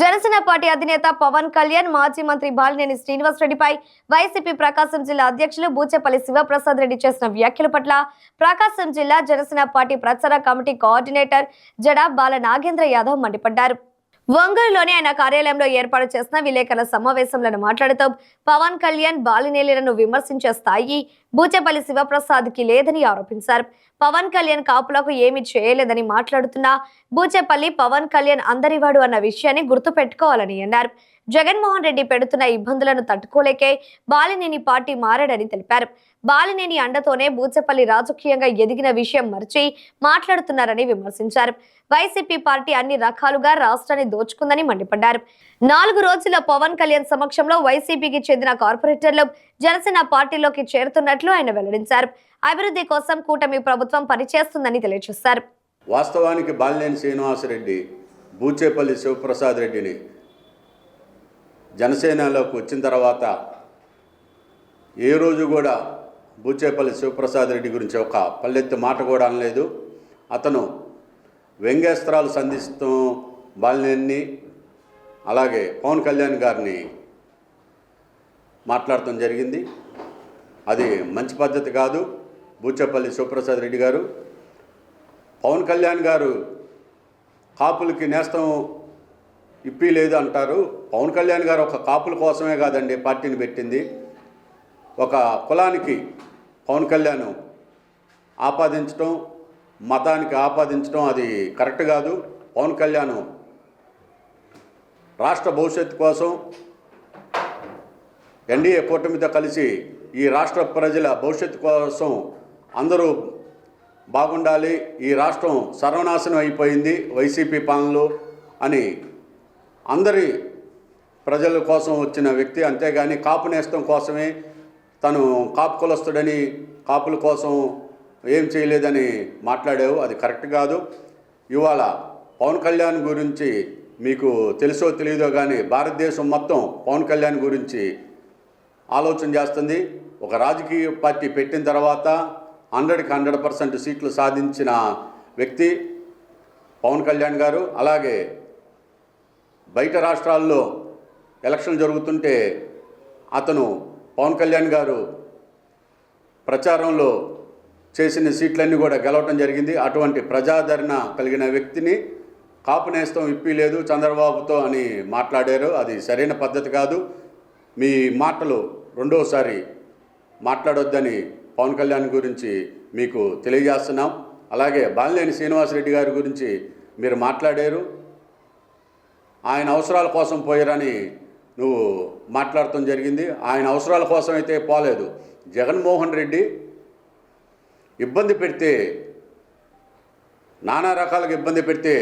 Janasena party అధినేత పవన్ కళ్యాణ్ మాజీ మంత్రి బాలినేని శ్రీనివాసరెడ్డిపై వైసీపీ ప్రకాశం జిల్లా అధ్యక్షులు బూచేపల్లి శివప్రసాద్ రెడ్డి చేసిన వ్యాఖ్యల పట్ల ప్రకాశం జిల్లా జనసేన పార్టీ ప్రచార కమిటీ కోఆర్డినేటర్ జడా బాల నాగేంద్ర యాదవ్ మండిపడ్డారు. ఒంగోలులోని ఆయన కార్యాలయంలో ఏర్పాటు చేసిన విలేకరుల సమావేశంలో మాట్లాడుతూ పవన్ కళ్యాణ్ బాలినేనిలను విమర్శించే స్థాయి బూచేపల్లి శివప్రసాద్ కి లేదని ఆరోపించారు. పవన్ కళ్యాణ్ కాపులకు ఏమీ చేయలేదని మాట్లాడుతున్నా బూచేపల్లి పవన్ కళ్యాణ్ అందరివాడు అన్న విషయాన్ని గుర్తు పెట్టుకోవాలని అన్నారు. జగన్మోహన్ రెడ్డి పెడుతున్న ఇబ్బందులను తట్టుకోలేకే బాలినేని పార్టీ మారాడని తెలిపారు. బాలినేని అండతోనే బూచేపల్లి రాజకీయంగా ఎదిగిన విషయం మర్చి మాట్లాడుతున్నారని విమర్శించారు. వైసీపీ పార్టీ అన్ని రకాలుగా రాష్ట్రాన్ని దోచుకుందని మండిపడ్డారు. 4 రోజుల పవన్ కళ్యాణ్ సమక్షంలో వైసీపీకి చెందిన కార్పొరేటర్లు జనసేన పార్టీలోకి చేరుతున్నట్లు ఆయన వెల్లడించారు. అభివృద్ధి కోసం కూటమి ప్రభుత్వం పనిచేస్తుందని తెలియజేశారు. వాస్తవానికి బాలినేని శ్రీనివాసరెడ్డి బూచేపల్లి శివప్రసాద్ రెడ్డిని జనసేనలోకి వచ్చిన తర్వాత ఏ రోజు కూడా బూచేపల్లి శివప్రసాద్ రెడ్డి గురించి ఒక పల్లెత్తి మాట కూడా అనలేదు. అతను వ్యంగ్యాస్త్రాలు సంధిస్తూ బాలినేని అలాగే పవన్ కళ్యాణ్ గారిని మాట్లాడటం జరిగింది. అది మంచి పద్ధతి కాదు. బూచేపల్లి శివప్రసాద్ రెడ్డి గారు, పవన్ కళ్యాణ్ గారు కాపులకి నేస్తం ఇప్పి లేదు అంటారు. పవన్ కళ్యాణ్ గారు ఒక కాపుల కోసమే కాదండి పార్టీని పెట్టింది. ఒక కులానికి పవన్ కళ్యాణ్ ఆపాదించడం, మతానికి ఆపాదించడం అది కరెక్ట్ కాదు. పవన్ కళ్యాణ్ రాష్ట్ర భవిష్యత్తు కోసం ఎన్డీఏ కూటమితో కలిసి ఈ రాష్ట్ర ప్రజల భవిష్యత్తు కోసం అందరూ బాగుండాలి, ఈ రాష్ట్రం సర్వనాశనం అయిపోయింది వైసీపీ పాలనలో అని అందరి ప్రజల కోసం వచ్చిన వ్యక్తి. అంతేగాని కాపు నేస్తం కోసమే తను కాపు కులస్తుడని కాపుల కోసం ఏం చేయలేదని మాట్లాడావు. అది కరెక్ట్ కాదు. ఇవాళ పవన్ కళ్యాణ్ గురించి మీకు తెలుసో తెలియదో కానీ భారతదేశం మొత్తం పవన్ కళ్యాణ్ గురించి ఆలోచన చేస్తుంది. ఒక రాజకీయ పార్టీ పెట్టిన తర్వాత 100కి 100% సీట్లు సాధించిన వ్యక్తి పవన్ కళ్యాణ్ గారు. అలాగే బయట రాష్ట్రాల్లో ఎలక్షన్ జరుగుతుంటే అతను పవన్ కళ్యాణ్ గారు ప్రచారంలో చేసిన సీట్లన్నీ కూడా గెలవటం జరిగింది. అటువంటి ప్రజాదరణ కలిగిన వ్యక్తిని కాపు నేస్తం ఇప్పి లేదు చంద్రబాబుతో అని మాట్లాడారు. అది సరైన పద్ధతి కాదు. మీ మాటలు రెండోసారి మాట్లాడొద్దని పవన్ కళ్యాణ్ గురించి మీకు తెలియజేస్తున్నాం. అలాగే బాలినేని శ్రీనివాసరెడ్డి గారి గురించి మీరు మాట్లాడారు. ఆయన అవసరాల కోసం పోయారని నువ్వు మాట్లాడటం జరిగింది. ఆయన అవసరాల కోసం అయితే పోలేదు. జగన్మోహన్ రెడ్డి ఇబ్బంది పెడితే, నానా రకాలుగా ఇబ్బంది పెడితే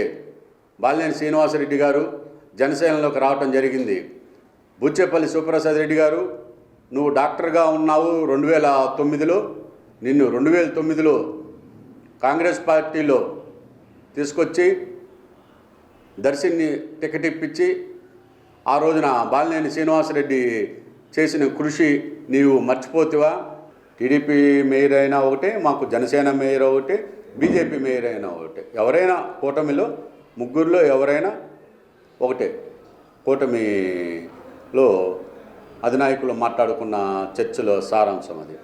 బాలినేని శ్రీనివాసరెడ్డి గారు జనసేనలోకి రావటం జరిగింది. బూచేపల్లి శివప్రసాద్ రెడ్డి గారు, నువ్వు డాక్టర్గా ఉన్నావు 2009లో. నిన్ను 2009లో కాంగ్రెస్ పార్టీలో తీసుకొచ్చి దర్శిని టికెట్ ఇప్పించి ఆ రోజున బాలినేని శ్రీనివాసరెడ్డి చేసిన కృషి నీవు మర్చిపోతివా? టీడీపీ మేయర్ అయినా ఒకటే, మాకు జనసేన మేయర్ ఒకటే, బీజేపీ మేయర్ అయినా ఒకటే. ఎవరైనా కూటమిలో ముగ్గురులో ఎవరైనా ఒకటే. కూటమిలో అధినాయకులు మాట్లాడుకున్న చర్చలో సారాంశం అది.